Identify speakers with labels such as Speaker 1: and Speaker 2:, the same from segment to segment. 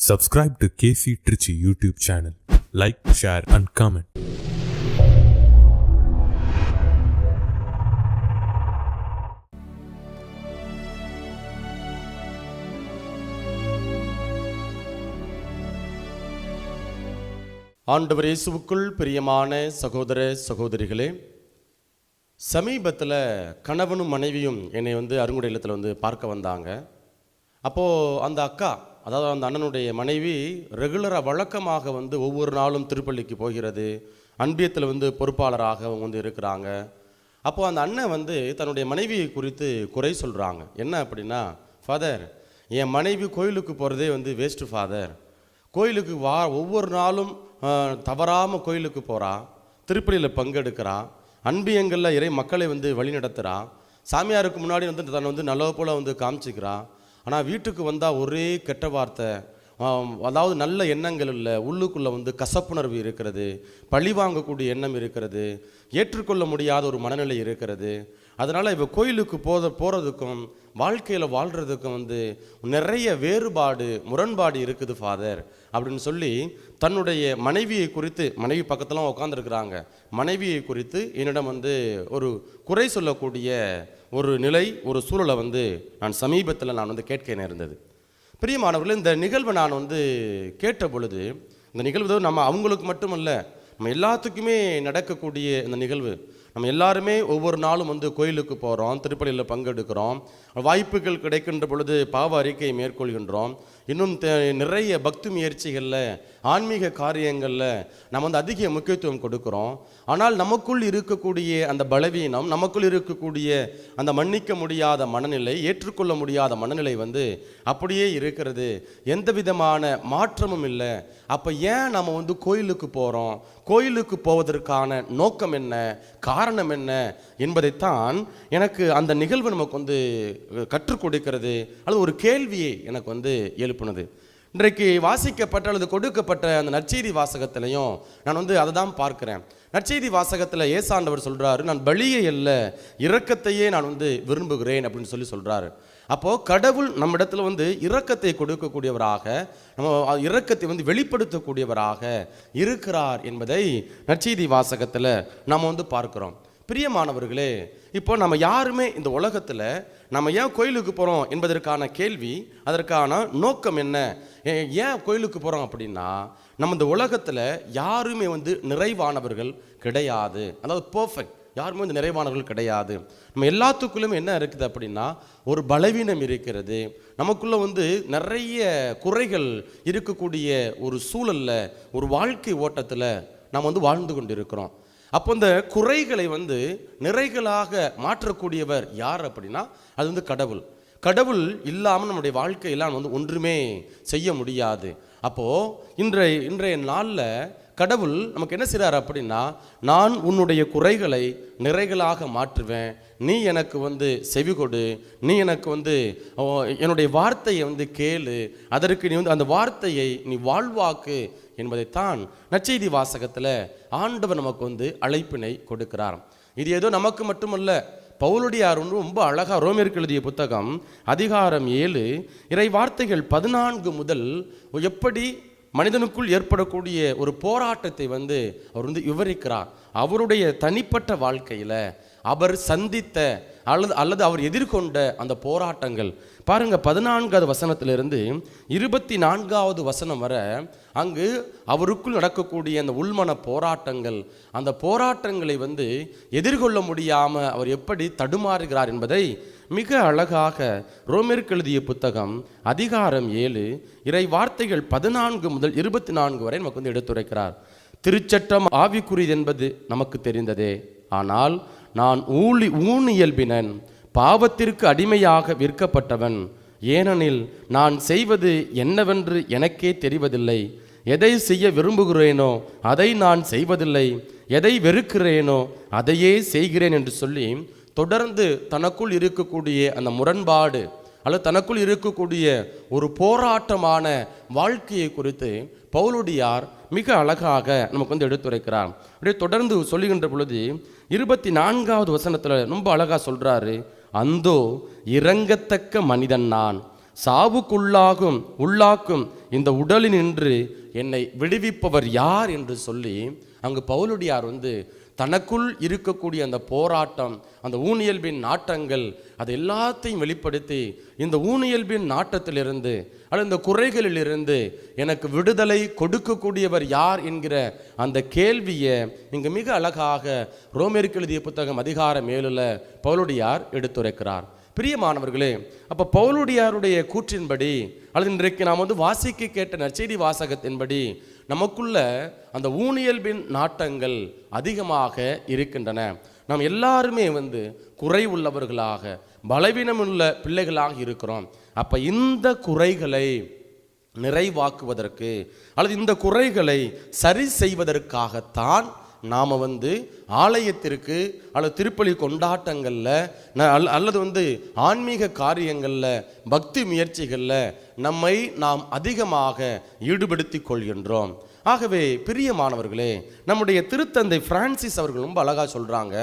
Speaker 1: Subscribe to KC Trichy YouTube channel. Like, share and comment.
Speaker 2: ஆண்டவர் இயேசுவுக்குள் பிரியமான சகோதர சகோதரிகளே, சமீபத்தில் கணவனும் மனைவியும் என்னை அருங்குடை இல்லத்தில் பார்க்க வந்தாங்க. அப்போது அந்த அக்கா, அதாவது அந்த அண்ணனுடைய மனைவி ரெகுலராக வழக்கமாக ஒவ்வொரு நாளும் திருப்பள்ளிக்கு போகிறது, அன்பியத்தில் பொறுப்பாளராக அவங்க இருக்கிறாங்க. அப்போது அந்த அண்ணன் தன்னுடைய மனைவியை குறித்து குறை சொல்கிறாங்க. என்ன அப்படின்னா, ஃபாதர், என் மனைவி கோயிலுக்கு போகிறதே வேஸ்ட்டு ஃபாதர். கோயிலுக்கு ஒவ்வொரு நாளும் தவறாமல் கோயிலுக்கு போகிறா, திருப்பலியில் பங்கெடுக்கிறா, அன்பியங்களில் இறை மக்களை வழி நடத்துகிறா, சாமியாருக்கு முன்னாடி தன்னை நல்ல போல் காமிச்சிக்கிறா. ஆனால் வீட்டுக்கு வந்தால் ஒரே கெட்ட வார்த்தை, அதாவது நல்ல எண்ணங்கள் இல்லை, உள்ளுக்குள்ளே கசப்புணர்வு இருக்கிறது, பழி வாங்கக்கூடிய எண்ணம் இருக்கிறது, ஏற்றுக்கொள்ள முடியாத ஒரு மனநிலை இருக்கிறது. அதனால் இவ கோயிலுக்கு போகிறதுக்கும் வாழ்க்கையில் வாழ்கிறதுக்கும் நிறைய வேறுபாடு, முரண்பாடு இருக்குது ஃபாதர் அப்படின்னு சொல்லி தன்னுடைய மனைவியை குறித்து, மனைவி பக்கத்தில் உட்காந்துருக்குறாங்க, மனைவியை குறித்து என்னிடம் ஒரு குறை சொல்லக்கூடிய ஒரு நிலை, ஒரு சூழலை நான் சமீபத்தில் நான் கேட்க நேர்ந்தது. பிரியமானவர்களே, இந்த நிகழ்வை நான் கேட்ட பொழுது, இந்த நிகழ்வு அவங்களுக்கு மட்டுமல்ல, நம்ம எல்லாத்துக்குமே நடக்கக்கூடிய இந்த நிகழ்வு. நம்ம எல்லாருமே ஒவ்வொரு நாளும் கோயிலுக்கு போகிறோம், திருப்பலியில் பங்கெடுக்கிறோம், வாய்ப்புகள் கிடைக்கின்ற பொழுது பாவ அறிக்கையை மேற்கொள்கின்றோம், இன்னும் நிறைய பக்தி முயற்சிகளில், ஆன்மீக காரியங்களில் நம்ம அதிக முக்கியத்துவம் கொடுக்குறோம். ஆனால் நமக்குள் இருக்கக்கூடிய அந்த பலவீனம், நமக்குள் இருக்கக்கூடிய அந்த மன்னிக்க முடியாத மனநிலை, ஏற்றுக்கொள்ள முடியாத மனநிலை அப்படியே இருக்கிறது, எந்த விதமான மாற்றமும் இல்லை. அப்போ ஏன் நம்ம கோயிலுக்கு போகிறோம், கோயிலுக்கு போவதற்கான நோக்கம் என்ன, காரணம் என்ன என்பதைத்தான் எனக்கு அந்த நிகழ்வு நமக்கு கற்றுக் கொடுக்கிறது, அல்லது ஒரு கேள்வியை எனக்கு எழுப்புனது. இன்றைக்கு வாசிக்கப்பட்ட அல்லது கொடுக்கப்பட்ட அந்த நற்செய்தி வாசகத்திலையும் நான் அதை தான் பார்க்கிறேன். நற்செய்தி வாசகத்தில் ஏசாண்டவர் சொல்கிறாரு, நான் பலியை அல்ல இரக்கத்தையே நான் விரும்புகிறேன் அப்படின்னு சொல்கிறாரு. அப்போது கடவுள் நம்மிடத்தில் இரக்கத்தை கொடுக்கக்கூடியவராக, நம்ம இரக்கத்தை வெளிப்படுத்தக்கூடியவராக இருக்கிறார் என்பதை நற்செய்தி வாசகத்தில் நாம் பார்க்குறோம். பிரியமானவர்களே, இப்போ நம்ம யாருமே இந்த உலகத்தில் நம்ம ஏன் கோயிலுக்கு போகிறோம் என்பதற்கான கேள்வி, அதற்கான நோக்கம் என்ன, ஏன் கோயிலுக்கு போகிறோம் அப்படின்னா, நம்ம இந்த உலகத்தில் யாருமே நிறைவானவர்கள் கிடையாது. அதாவது பர்ஃபெக்ட், யாருமே நிறைவானவர்கள் கிடையாது. நம்ம எல்லாத்துக்குள்ளும் என்ன இருக்குது அப்படின்னா, ஒரு பலவீனம் இருக்கிறது, நமக்குள்ளே நிறைய குறைகள் இருக்கக்கூடிய ஒரு சூழலில், ஒரு வாழ்க்கை ஓட்டத்தில் நாம் வாழ்ந்து கொண்டு இருக்கிறோம். அப்போ இந்த குறைகளை நிறைகளாக மாற்றக்கூடியவர் யார் அப்படின்னா, அது கடவுள். கடவுள் இல்லாமல் நம்முடைய வாழ்க்கையெல்லாம் ஒன்றுமே செய்ய முடியாது. அப்போது இன்றைய நாளில் கடவுள் நமக்கு என்ன செய்கிறார் அப்படின்னா, நான் உன்னுடைய குறைகளை நிறைகளாக மாற்றுவேன், நீ எனக்கு செவி கொடு, நீ எனக்கு என்னுடைய வார்த்தையை கேளு, அதற்கு நீ அந்த வார்த்தையை நீ வாழ்வாக்கு என்பதைத்தான் நற்செய்தி வாசகத்தில் ஆண்டவர் நமக்கு அழைப்பினை கொடுக்கிறார். இது ஏதோ நமக்கு மட்டுமல்ல, பவுலடியார் ரொம்ப அழகாக ரோமருக்கு எழுதிய புத்தகம் அதிகாரம் 7 இறை வார்த்தைகள் 14 முதல் எப்படி மனிதனுக்குள் ஏற்படக்கூடிய ஒரு போராட்டத்தை அவர் விவரிக்கிறார். அவருடைய தனிப்பட்ட வாழ்க்கையில் அவர் சந்தித்த அல்லது அவர் எதிர்கொண்ட அந்த போராட்டங்கள் பாருங்க. 14வது வசனத்திலிருந்து 24வது வசனம் வரை அங்கு அவருக்குள் நடக்கக்கூடிய அந்த உள்மன போராட்டங்கள், அந்த போராட்டங்களை எதிர்கொள்ள முடியாமல் அவர் எப்படி தடுமாறுகிறார் என்பதை மிக அழகாக ரோமருக்கு எழுதிய புத்தகம் அதிகாரம் 7 இறை வார்த்தைகள் 14 முதல் 24 வரை நமக்கு எடுத்துரைக்கிறார். திருச்சட்டம் ஆவிக்குரியது என்பது நமக்கு தெரிந்ததே, ஆனால் நான் ஊனியல்பினன், பாவத்திற்கு அடிமையாக விற்கப்பட்டவன். ஏனெனில் நான் செய்வது என்னவென்று எனக்கே தெரிவதில்லை. எதை செய்ய விரும்புகிறேனோ அதை நான் செய்வதில்லை, எதை வெறுக்கிறேனோ அதையே செய்கிறேன் என்று சொல்லி தொடர்ந்து தனக்குள் இருக்கக்கூடிய அந்த முரண்பாடு அல்லது தனக்குள் இருக்கக்கூடிய ஒரு போராட்டமான வாழ்க்கையை குறித்து பவுலடியார் மிக அழகாக நமக்கு எடுத்துரைக்கிறார். அப்படியே தொடர்ந்து சொல்லுகின்ற பொழுது 24வது வசனத்தில் ரொம்ப அழகாக சொல்கிறாரு, அந்தோ இறங்கத்தக்க மனிதன் நான், உள்ளாக்கும் இந்த உடலினின்று என்னை விடுவிப்பவர் யார் என்று சொல்லி அங்கு பவுலடியார் தனக்குள் இருக்கக்கூடிய அந்த போராட்டம், அந்த ஊனியல்பின் நாட்டங்கள், அது எல்லாத்தையும் வெளிப்படுத்தி இந்த ஊனியல்பின் நாட்டத்திலிருந்து அல்லது இந்த குறைகளிலிருந்து எனக்கு விடுதலை கொடுக்கக்கூடியவர் யார் என்கிற அந்த கேள்வியை இங்கு மிக அழகாக ரோமேருக்கு எழுதிய புத்தகம் அதிகாரம் 7 பவுலடியார் எடுத்துரைக்கிறார். பிரியமானவர்களே, அப்போ பவுலடியாருடைய கூற்றின்படி அல்லது இன்றைக்கு நாம் வாசிக்க கேட்ட நற்செய்தி வாசகத்தின்படி நமக்குள்ள அந்த ஊனியல்பின் நாட்டங்கள் அதிகமாக இருக்கின்றன. நாம் எல்லாருமே குறை உள்ளவர்களாக, பலவீனமுள்ள பிள்ளைகளாக இருக்கிறோம். அப்போ இந்த குறைகளை நிறைவாக்குவதற்கு அல்லது இந்த குறைகளை சரி செய்வதற்காகத்தான் நாம் ஆலயத்திற்கு அல்லது திருப்பலி கொண்டாட்டங்களில் அல்லது ஆன்மீக காரியங்களில், பக்தி முயற்சிகளில் நம்மை நாம் அதிகமாக ஈடுபடுத்தி கொள்கின்றோம். ஆகவே பிரியமானவர்களே, நம்முடைய திருத்தந்தை பிரான்சிஸ் அவர்கள் ரொம்ப அழகாக சொல்கிறாங்க,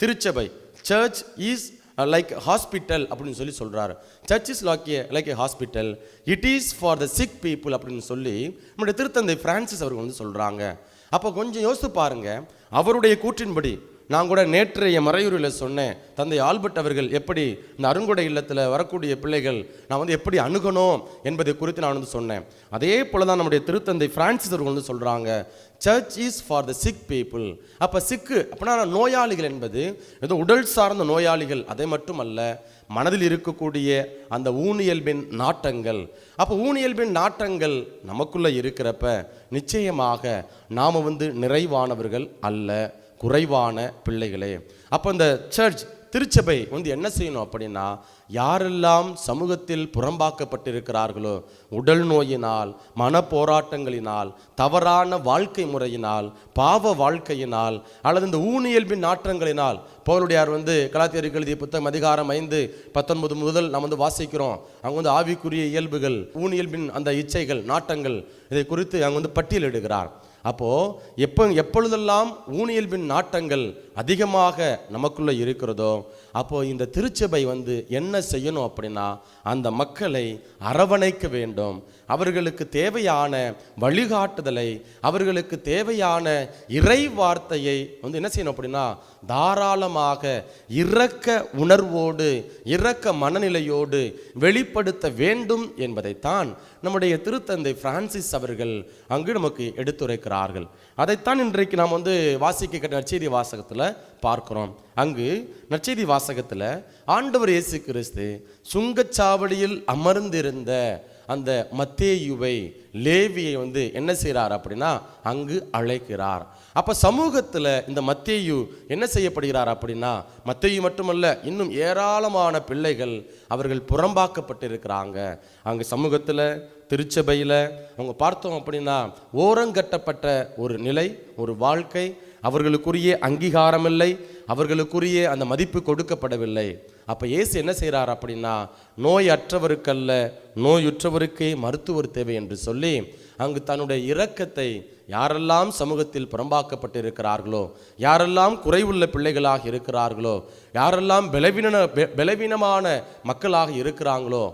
Speaker 2: திருச்சபை சர்ச் இஸ் லைக் ஹாஸ்பிட்டல் அப்படின்னு சொல்கிறாரு. Church is like a hospital, it is for the sick people அப்படின்னு சொல்லி நம்முடைய திருத்தந்தை பிரான்சிஸ் அவர்கள் சொல்கிறாங்க. அப்போ கொஞ்சம் யோசித்து பாருங்க, அவருடைய கூற்றின்படி நான் கூட நேற்றைய மறையுரையில் சொன்னேன், தந்தை ஆல்பர்ட் அவர்கள் எப்படி இந்த அருங்கொடை இல்லத்தில் வரக்கூடிய பிள்ளைகள் நான் எப்படி அணுகணும் என்பதை குறித்து நான் சொன்னேன். அதே போல தான் நம்முடைய திருத்தந்தை பிரான்சிஸ் அவர்கள் சொல்கிறாங்க, church is for the sick people. அப்போ சிக்கு அப்படின்னா நோயாளிகள் என்பது ஏதோ உடல் சார்ந்த நோயாளிகள், அதை மட்டுமல்ல, மனதில் இருக்கக்கூடிய அந்த ஊனியல்பின் நாட்டங்கள். அப்போ ஊனியல்பின் நாட்டங்கள் நமக்குள்ளே இருக்கிறப்ப நிச்சயமாக நாம் நிறைவானவர்கள் அல்ல, குறைவான பிள்ளைகளே. அப்போ இந்த சர்ச் திருச்சபை என்ன செய்யணும் அப்படின்னா, யாரெல்லாம் சமூகத்தில் புறம்பாக்கப்பட்டிருக்கிறார்களோ, உடல் நோயினால், மன போராட்டங்களினால், தவறான வாழ்க்கை முறையினால், பாவ வாழ்க்கையினால் அல்லது இந்த ஊனியல்பின் நாற்றங்களினால், பவுலடியார் கலாத்தியருக்கு எழுதிய புத்தகம் அதிகாரம் 5:19 முதல் நாம் வாசிக்கிறோம். அங்கே ஆவிக்குரிய இயல்புகள், ஊனியல்பின் அந்த இச்சைகள், நாட்டங்கள், இதை குறித்து அங்கே பட்டியலிடுகிறார். அப்போது எப்பொழுதெல்லாம் ஊனியல்பின் நாட்டங்கள் அதிகமாக நமக்குள்ளே இருக்கிறதோ, அப்போது இந்த திருச்சபை என்ன செய்யணும் அப்படின்னா, அந்த மக்களை அரவணைக்க வேண்டும். அவர்களுக்கு தேவையான வழிகாட்டுதலை, அவர்களுக்கு தேவையான இறை வார்த்தையை என்ன செய்யணும் அப்படின்னா, தாராளமாக இரக்க உணர்வோடு, இரக்க மனநிலையோடு வெளிப்படுத்த வேண்டும் என்பதைத்தான் நம்முடைய திருத்தந்தை பிரான்சிஸ் அவர்கள் அங்கு நமக்கு எடுத்துரைக்கிறார்கள். அதைத்தான் இன்றைக்கு நாம் வாசிக்க கேட்ட நற்செய்தி வாசகத்தில் பார்க்கிறோம். அங்கு நற்செய்தி வாசகத்தில் ஆண்டவர் இயேசு கிறிஸ்து சுங்கச்சாவடியில் அமர்ந்திருந்த அந்த மத்தேயுவை, லேவியை என்ன செய்கிறார் அப்படின்னா அங்கு அழைக்கிறார். அப்போ சமூகத்தில் இந்த மத்தேயு என்ன செய்யப்படுகிறார் அப்படின்னா, மத்தேயு மட்டுமல்ல, இன்னும் ஏராளமான பிள்ளைகள் அவர்கள் புறம்பாக்கப்பட்டிருக்கிறாங்க. அங்கு சமூகத்தில், திருச்சபையில் அவங்க பார்த்தோம் அப்படின்னா ஓரங்கட்டப்பட்ட ஒரு நிலை, ஒரு வாழ்க்கை, அவர்களுக்குரிய அங்கீகாரம் இல்லை, அவர்களுக்குரிய அந்த மதிப்பு கொடுக்கப்படவில்லை. அப்போ இயேசு என்ன செய்கிறார் அப்படின்னா, நோய் அற்றவருக்கல்ல நோயுற்றவருக்கே மருத்துவர் தேவை என்று சொல்லி அங்கு தன்னுடைய இரக்கத்தை யாரெல்லாம் சமூகத்தில் புறம்பாக்கப்பட்டிருக்கிறார்களோ, யாரெல்லாம் குறைவுள்ள பிள்ளைகளாக இருக்கிறார்களோ, யாரெல்லாம் பலவீனமான மக்களாக இருக்கிறாங்களோ,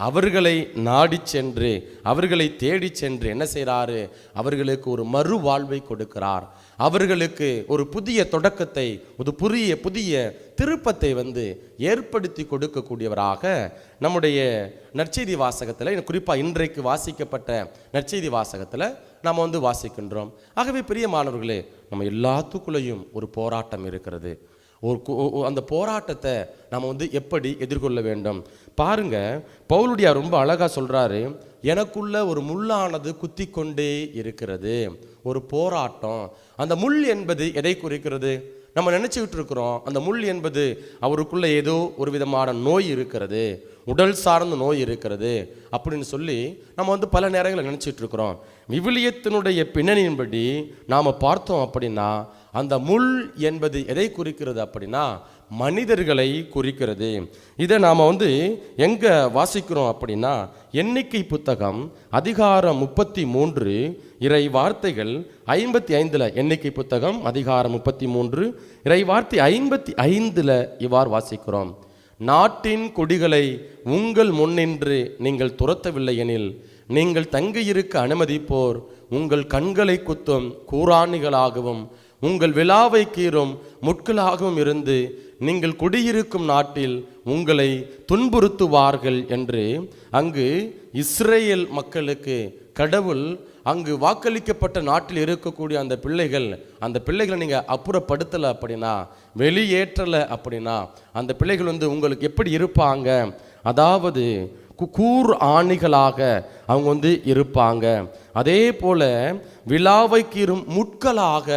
Speaker 2: அவர்களை நாடி சென்று, அவர்களை தேடி சென்று என்ன செய்கிறாரு, அவர்களுக்கு ஒரு மறு வாழ்வை கொடுக்கிறார். அவர்களுக்கு ஒரு புதிய தொடக்கத்தை, ஒரு புதிய திருப்பத்தை ஏற்படுத்தி கொடுக்கக்கூடியவராக நம்முடைய நற்செய்தி வாசகத்தில், குறிப்பாக இன்றைக்கு வாசிக்கப்பட்ட நற்செய்தி வாசகத்தில் நாம் வாசிக்கின்றோம். ஆகவே பிரியமானவர்களே, நம்ம எல்லாத்துக்குள்ளேயும் ஒரு போராட்டம் இருக்கிறது. அந்த போராட்டத்தை நம்ம எப்படி எதிர்கொள்ள வேண்டும் பாருங்க. பவுலடியார் ரொம்ப அழகா சொல்றாரு, எனக்குள்ள ஒரு முள்ளானது குத்தி கொண்டே இருக்கிறது. ஒரு போராட்டம். அந்த முள் என்பது எதை குறிக்கிறது? நம்ம நினைச்சுக்கிட்டு இருக்கிறோம் அந்த முள் என்பது அவருக்குள்ள ஏதோ ஒரு விதமான நோய் இருக்கிறது, உடல் சார்ந்த நோய் இருக்கிறது அப்படின்னு சொல்லி நம்ம பல நேரங்களில் நினச்சிட்டு இருக்கிறோம். விவிலியத்தினுடைய பின்னணியின்படி நாம் பார்த்தோம் அப்படின்னா, அந்த முள் என்பது எதை குறிக்கிறது அப்படின்னா மனிதர்களை குறிக்கிறது. இதை நாம் எங்கே வாசிக்கிறோம் அப்படின்னா, எண்ணிக்கை புத்தகம் அதிகாரம் 33 இறை வார்த்தைகள் 55. எண்ணிக்கை புத்தகம் அதிகாரம் 33 இறை வார்த்தை 55 இவ்வாறு வாசிக்கிறோம். நாட்டின் கொடிகளை உங்கள் முன்னின்று நீங்கள் துரத்தவில்லை எனில் நீங்கள் தங்கியிருக்க அனுமதிப்போர் உங்கள் கண்களை குத்தும் கூராணிகளாகவும் உங்கள் விலாவை கீறும் முட்களாகவும் இருந்து நீங்கள் குடியிருக்கும் நாட்டில் உங்களை துன்புறுத்துவார்கள் என்று அங்கு இஸ்ரேல் மக்களுக்கு கடவுள் அங்கு வாக்களிக்கப்பட்ட நாட்டில் இருக்கக்கூடிய அந்த பிள்ளைகளை நீங்கள் அப்புறப்படுத்தலை அப்படின்னா, வெளியேற்றலை அப்படின்னா, அந்த பிள்ளைகள் உங்களுக்கு எப்படி இருப்பாங்க? அதாவது கூர் ஆணிகளாக அவங்க இருப்பாங்க. அதே போல விலாவை கீறும் முட்களாக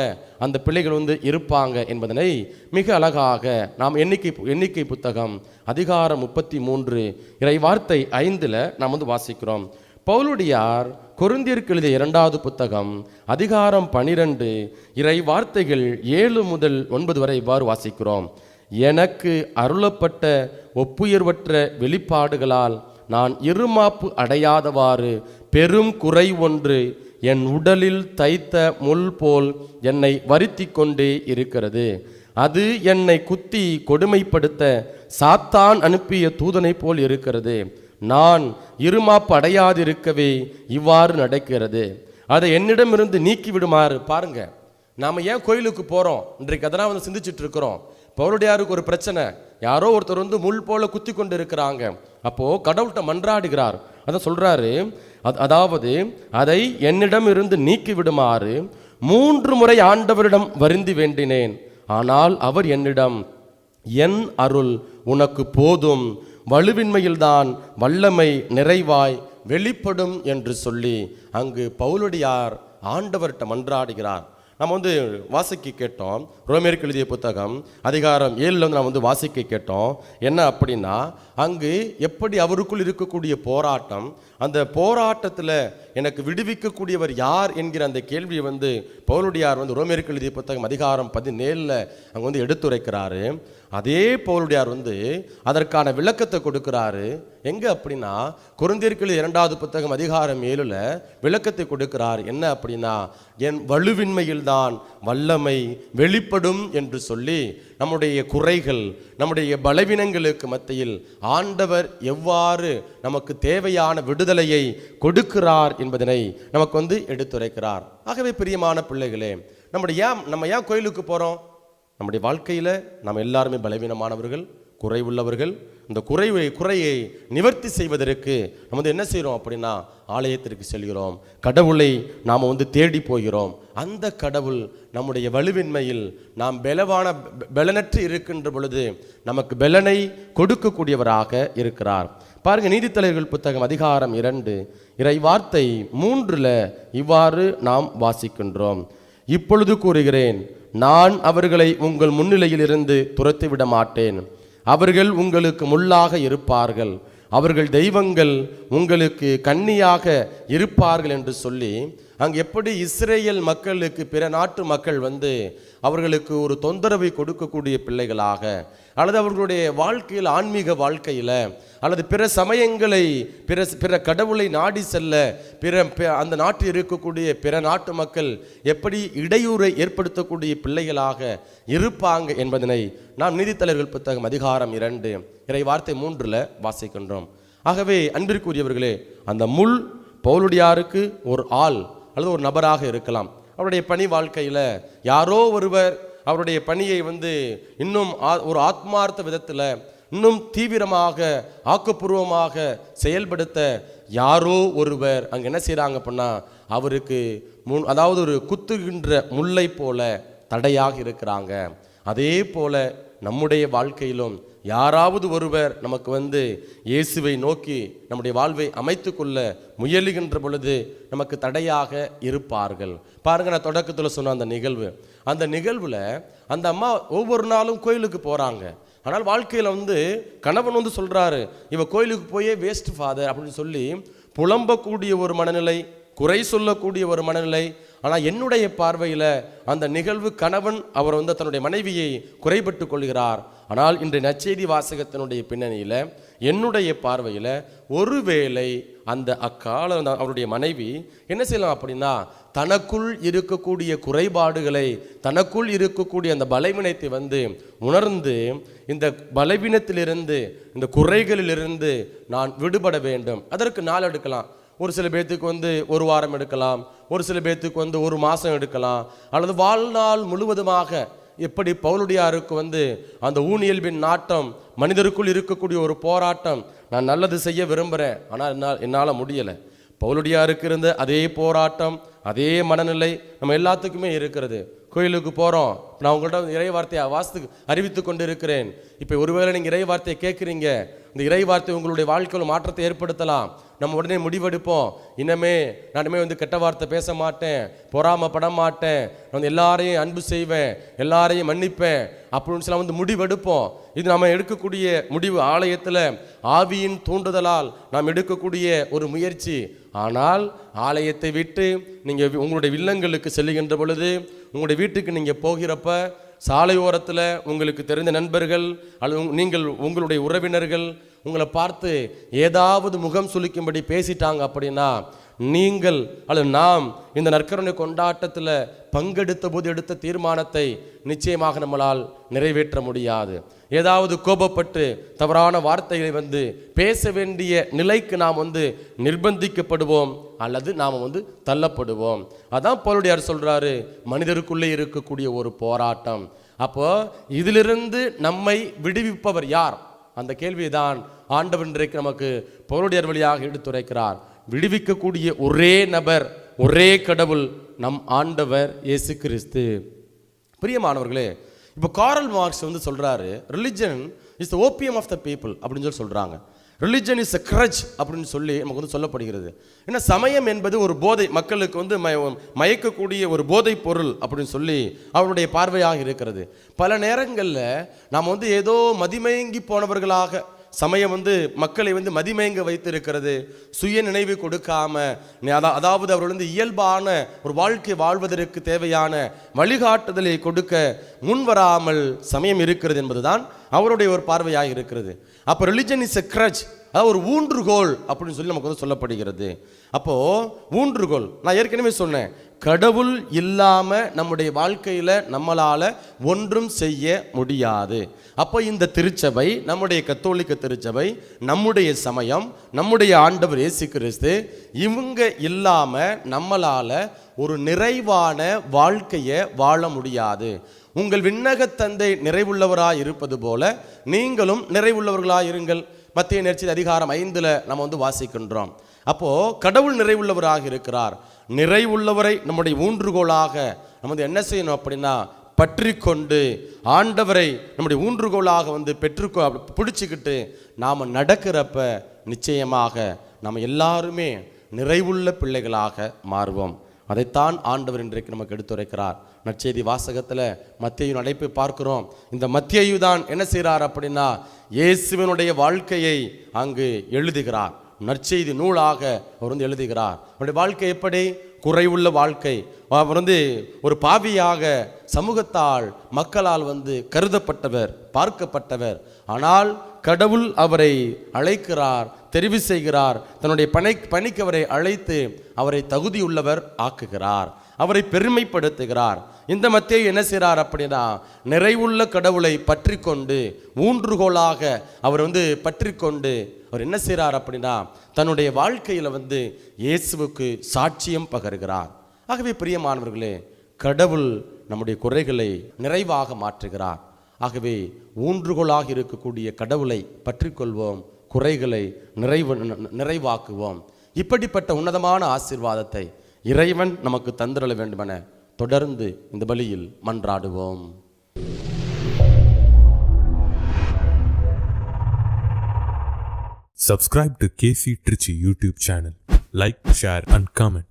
Speaker 2: அந்த பிள்ளைகள் இருப்பாங்க என்பதனை மிக அழகாக நாம் எண்ணிக்கை புத்தகம் அதிகாரம் 33 இறை வார்த்தை 5 நாம் வாசிக்கிறோம். பவுலுடையார் கொரிந்தியருக்கு எழுதிய 2வது புத்தகம் அதிகாரம் 12 இறை வார்த்தைகள் 7 முதல் 9 வரை இவ்வாறு வாசிக்கிறோம். எனக்கு அருளப்பட்ட ஒப்புயர்வற்ற வெளிப்பாடுகளால் நான் இருமாப்பு அடையாதவாறு பெரும் குறை ஒன்று என் உடலில் தைத்த முள் போல் என்னை வருத்தி கொண்டே இருக்கிறது. அது என்னை குத்தி கொடுமைப்படுத்த சாத்தான் அனுப்பிய தூதனை போல் இருக்கிறது. நான் இருமாப்பு அடையாதிருக்கவே இவ்வாறு நடக்கிறது. அதை என்னிடமிருந்து நீக்கி விடுமாறு. பாருங்க, நாம் ஏன் கோயிலுக்கு போகிறோம் இன்றைக்கு அதெல்லாம் சிந்திச்சுட்டு இருக்கிறோம். பவுலுடையாருக்கு ஒரு பிரச்சனை, யாரோ ஒருத்தர் முள் போல குத்தி கொண்டு இருக்கிறாங்க. அப்போது கடவுள்கிட்ட மன்றாடுகிறார். அதான் சொல்கிறாரு, அதாவது அதை என்னிடம் இருந்து நீக்கி விடுமாறு 3 முறை ஆண்டவரிடம் வருந்தி வேண்டினேன். ஆனால் அவர் என்னிடம், என் அருள் உனக்கு போதும், வலுவின்மையில்தான் வல்லமை நிறைவாய் வெளிப்படும் என்று சொல்லி அங்கு பவுலுடையார் ஆண்டவர்கிட்ட மன்றாடுகிறார். நம்ம வாசிக்க கேட்டோம். ரோமேயருக்கு எழுதிய புத்தகம் அதிகாரம் 7 நாம் வாசிக்க கேட்டோம். என்ன அப்படின்னா, அங்கு எப்படி அவருக்குள் இருக்கக்கூடிய போராட்டம், அந்த போராட்டத்தில் எனக்கு விடுவிக்கக்கூடியவர் யார் என்கிற அந்த கேள்வியை பவுலுடையார் ரோமேயருக்கு எழுதிய புத்தகம் அதிகாரம் 17 அங்கே எடுத்துரைக்கிறாரு. அதே பவுலுடையார் அதற்கான விளக்கத்தை கொடுக்கிறாரு. எங்கே அப்படின்னா, கொரிந்தியருக்கு எழுதிய 2வது புத்தகம் அதிகாரம் 7 விளக்கத்தை கொடுக்கிறார். என்ன அப்படின்னா, என் வலுவின்மையில்தான் வல்லமை வெளிப்படும் என்று சொல்லி நம்முடைய குறைகள், நம்முடைய பலவீனங்களுக்கு மத்தியில் ஆண்டவர் எவ்வாறு நமக்கு தேவையான விடுதலையை கொடுக்கிறார் என்பதனை நமக்கு எடுத்துரைக்கிறார். ஆகவே பிரியமான பிள்ளைகளே, நம்ம ஏன் கோயிலுக்கு போகிறோம்? நம்முடைய வாழ்க்கையில் நம்ம எல்லாருமே பலவீனமானவர்கள், குறைவுள்ளவர்கள். இந்த குறையை நிவர்த்தி செய்வதற்கு நம்ம என்ன செய்கிறோம் அப்படின்னா, ஆலயத்திற்கு செல்கிறோம், கடவுளை நாம் தேடி போகிறோம். அந்த கடவுள் நம்முடைய வலுவின்மையில் நாம் பலனற்று இருக்கின்ற பொழுது நமக்கு பலனை கொடுக்கக்கூடியவராக இருக்கிறார். பாருங்க, நீதித்தலைவர்கள் புத்தகம் அதிகாரம் 2 இறை வார்த்தை 3 இவ்வாறு நாம் வாசிக்கின்றோம். இப்பொழுது கூறுகிறேன், நான் அவர்களை உங்கள் முன்னிலையில் இருந்து துரத்திவிட மாட்டேன். அவர்கள் உங்களுக்கு முள்ளாக இருப்பார்கள், அவர்கள் தெய்வங்கள் உங்களுக்கு கண்ணியாக இருப்பார்கள் என்று சொல்லி அங்கே எப்படி இஸ்ரேல் மக்களுக்கு பிற நாட்டு மக்கள் அவர்களுக்கு ஒரு தொந்தரவை கொடுக்கக்கூடிய பிள்ளைகளாக, அல்லது அவர்களுடைய வாழ்க்கையில், ஆன்மீக வாழ்க்கையில், அல்லது பிற சமயங்களை பிற கடவுளை நாடி செல்ல அந்த நாட்டில் இருக்கக்கூடிய பிற நாட்டு மக்கள் எப்படி இடையூறை ஏற்படுத்தக்கூடிய பிள்ளைகளாக இருப்பாங்க என்பதனை நாம் நீதித்தலைவர்கள் புத்தகம் அதிகாரம் 2 இறை வார்த்தை 3 வாசிக்கின்றோம். ஆகவே அன்பிற்குரியவர்களே, அந்த முள் பவுலுடையாருக்கு ஒரு ஆள் அல்லது ஒரு நபராக இருக்கலாம். அவருடைய பணி வாழ்க்கையில் யாரோ ஒருவர் அவருடைய பணியை இன்னும் ஒரு ஆத்மார்த்த விதத்தில் இன்னும் தீவிரமாக ஆக்கப்பூர்வமாக செயல்படுத்த யாரோ ஒருவர் அங்கே என்ன செய்கிறாங்க அப்படின்னா, அவருக்கு அதாவது ஒரு குத்துகின்ற முல்லை போல தடையாக இருக்கிறாங்க. அதே போல நம்முடைய வாழ்க்கையிலும் யாராவது ஒருவர் நமக்கு இயேசுவை நோக்கி நம்முடைய வாழ்வை அமைத்து கொள்ள முயலுகின்ற பொழுது நமக்கு தடையாக இருப்பார்கள். பாருங்க, நான் தொடக்கத்தில் சொன்ன அந்த நிகழ்வில் அந்த அம்மா ஒவ்வொரு நாளும் கோயிலுக்கு போகிறாங்க. ஆனால் வாழ்க்கையில் கணவன் சொல்கிறாரு, இவ கோயிலுக்கு போயே வேஸ்ட் ஃபாதர் அப்படின்னு சொல்லி புலம்பக்கூடிய ஒரு மனநிலை, குறை சொல்லக்கூடிய ஒரு மனநிலை, ஆனால் என்னுடைய பார்வையில் அந்த நிகழ்வு கணவன் அவர் வந்து தன்னுடைய மனைவியை குறைபட்டு கொள்கிறார். ஆனால் இன்று நற்செய்தி வாசகத்தினுடைய பின்னணியில் என்னுடைய பார்வையில் ஒருவேளை அந்த அக்கால அவருடைய மனைவி என்ன செய்யலாம் அப்படின்னா, தனக்குள் இருக்கக்கூடிய குறைபாடுகளை, தனக்குள் இருக்கக்கூடிய அந்த பலவீனத்தை வந்து உணர்ந்து, இந்த பலவீனத்திலிருந்து, இந்த குறைகளிலிருந்து நான் விடுபட வேண்டும். அதற்கு நாள் எடுக்கலாம். ஒரு சில பேர்த்துக்கு வந்து 1 வாரம் எடுக்கலாம், ஒரு சில பேர்த்துக்கு வந்து 1 மாதம் எடுக்கலாம், அல்லது வாழ்நாள் முழுவதுமாக. எப்படி பவுலுடையாருக்கு வந்து அந்த ஊனியல்பின் நாட்டம், மனிதருக்குள் இருக்கக்கூடிய ஒரு போராட்டம், நான் நல்லது செய்ய விரும்புகிறேன் ஆனால் என்னால் முடியலை. பவுலுடையாருக்கு இருந்த அதே போராட்டம், அதே மனநிலை நம்ம எல்லாத்துக்குமே இருக்கிறது. கோயிலுக்கு போகிறோம், நான் உங்கள்கிட்ட இறை வார்த்தையை அறிவித்து கொண்டு இருக்கிறேன். இப்போ ஒருவேளை நீங்கள் இறை வார்த்தையை கேட்குறீங்க, இந்த இறை வார்த்தை உங்களுடைய வாழ்க்கையில் மாற்றத்தை ஏற்படுத்தலாம். நம்ம உடனே முடிவெடுப்போம், நானுமே வந்து கெட்ட வார்த்தை பேச மாட்டேன், பொறாமப்பட மாட்டேன், நான் வந்து எல்லாரையும் அன்பு செய்வேன், எல்லாரையும் மன்னிப்பேன் அப்படின்னு சொல்லி வந்து முடிவெடுப்போம். இது நம்ம எடுக்கக்கூடிய முடிவு ஆலயத்தில் ஆவியின் தூண்டுதலால் நாம் எடுக்கக்கூடிய ஒரு முயற்சி. ஆனால் ஆலயத்தை விட்டு நீங்கள் உங்களுடைய இல்லங்களுக்கு செல்லுகின்ற பொழுது, உங்களுடைய வீட்டுக்கு நீங்கள் போகிறப்ப, சாலையோரத்தில் உங்களுக்கு தெரிந்த நண்பர்கள் அல்லது உங்களுடைய உறவினர்கள் உங்களை பார்த்து ஏதாவது முகம் சுளிக்கும்படி பேசிட்டாங்க அப்படின்னா, நீங்கள் அல்லது நாம் இந்த நற்கருணை கொண்டாட்டத்தில் பங்கெடுத்த போது எடுத்த தீர்மானத்தை நிச்சயமாக நம்மளால் நிறைவேற்ற முடியாது. ஏதாவது கோபப்பட்டு தவறான வார்த்தைகளை வந்து பேச வேண்டிய நிலைக்கு நாம் வந்து நிர்பந்திக்கப்படுவோம் அல்லது நாம் வந்து தள்ளப்படுவோம். அதான் பவுலுடையார் சொல்றாரு, மனிதருக்குள்ளே இருக்கக்கூடிய ஒரு போராட்டம். அப்போ இதிலிருந்து நம்மை விடுவிப்பவர் யார்? அந்த கேள்வியை தான் ஆண்டவர் இன்றைக்கு நமக்கு பவுலுடையார் வழியாக எடுத்துரைக்கிறார். விடுவிக்கக்கூடிய ஒரே நபர், ஒரே கடவுள் நம் ஆண்டவர் இயேசு கிறிஸ்து. பிரியமானவர்களே, இப்போ காரல் மார்க்ஸ் வந்து சொல்றாரு, religion is the opium of the people அப்படின்னு சொல்லி சொல்றாங்க. ரிலிஜன் இஸ் அ கிரட்ஜ் அப்படின்னு சொல்லி நமக்கு வந்து சொல்லப்படுகிறது. ஏன்னா சமயம் என்பது ஒரு போதை, மக்களுக்கு வந்து மயக்கக்கூடிய ஒரு போதை பொருள் அப்படின்னு சொல்லி அவருடைய பார்வையாக இருக்கிறது. பல நேரங்களில் நாம் வந்து ஏதோ மதிமயங்கி போனவர்களாக சமயம் வந்து மக்களை வந்து மதிமயங்க வைத்து இருக்கிறது. சுய நினைவு கொடுக்காம, அதாவது அவர்கள் வந்து இயல்பான ஒரு வாழ்க்கை வாழ்வதற்கு தேவையான வழிகாட்டுதலை கொடுக்க முன்வராமல் சமயம் இருக்கிறது என்பதுதான் அவருடைய ஒரு பார்வையாக இருக்கிறது. அப்போ ரிலிஜன் இஸ் எ கிரட்ஜ், அதாவது ஒரு ஊன்றுகோல் அப்படின்னு சொல்லி நமக்கு வந்து சொல்லப்படுகிறது. அப்போது ஊன்றுகோல், நான் ஏற்கனவே சொன்னேன், கடவுள் இல்லாமல் நம்முடைய வாழ்க்கையில் நம்மளால் ஒன்றும் செய்ய முடியாது. அப்போ இந்த திருச்சபை, நம்முடைய கத்தோலிக்க திருச்சபை, நம்முடைய சமயம், நம்முடைய ஆண்டவர் இயேசு கிறிஸ்து, இவங்க இல்லாமல் நம்மளால் ஒரு நிறைவான வாழ்க்கையை வாழ முடியாது. உங்கள் விண்ணக தந்தை நிறைவுள்ளவராக இருப்பது போல நீங்களும் நிறைவுள்ளவர்களாக இருங்கள். மத்திய நற்செய்தி அதிகாரம் 5 நம்ம வந்து வாசிக்கின்றோம். அப்போது கடவுள் நிறைவுள்ளவராக இருக்கிறார். நிறைவுள்ளவரை நம்முடைய ஊன்றுகோலாக நம்ம வந்து என்ன செய்யணும் அப்படின்னா, பற்றி கொண்டு ஆண்டவரை நம்முடைய ஊன்றுகோலாக வந்து பிடிச்சிக்கிட்டு நாம் நடக்கிறப்ப நிச்சயமாக நம்ம எல்லாருமே நிறைவுள்ள பிள்ளைகளாக மாறுவோம். அதைத்தான் ஆண்டவர் இன்றைக்கு நமக்கு எடுத்துரைக்கிறார். நற்செய்தி வாசகத்தில் மத்தேயு அழைப்பை பார்க்கிறோம். இந்த மத்தேயு தான் என்ன செய்கிறார் அப்படின்னா, இயேசுவினுடைய வாழ்க்கையை அங்கு எழுதுகிறார். நற்செய்தி நூலாக அவர் வந்து எழுதுகிறார். அவருடைய வாழ்க்கை எப்படி? குறைவுள்ள வாழ்க்கை. அவர் வந்து ஒரு பாவியாக சமூகத்தால், மக்களால் வந்து கருதப்பட்டவர், பார்க்கப்பட்டவர். ஆனால் கடவுள் அவரை அழைக்கிறார், தெரிவு செய்கிறார், தன்னுடைய பணிக்கு அவரை அழைத்து அவரை தகுதியுள்ளவர் ஆக்குகிறார், அவரை பெருமைப்படுத்துகிறார். இந்த மத்தேயு என்ன செய்கிறார் அப்படின்னா, நிறைவுள்ள கடவுளை பற்றி கொண்டு ஊன்றுகோலாக அவர் வந்து பற்றி கொண்டு அவர் என்ன செய்கிறார் அப்படின்னா, தன்னுடைய வாழ்க்கையில் வந்து இயேசுவுக்கு சாட்சியம் பகருகிறார். ஆகவே பிரியமானவர்களே, கடவுள் நம்முடைய குறைகளை நிறைவாக மாற்றுகிறார். ஆகவே ஊன்றுகோலாக இருக்கக்கூடிய கடவுளை பற்றி கொள்வோம், குறைகளை நிறைவாக்குவோம். இப்படிப்பட்ட உன்னதமான ஆசீர்வாதத்தை இறைவன் நமக்கு தந்திரள வேண்டுமென தொடர்ந்து இந்த பலியில் மன்றாடுவோம்.
Speaker 1: Subscribe to KC Trichy YouTube channel. Like, share and comment.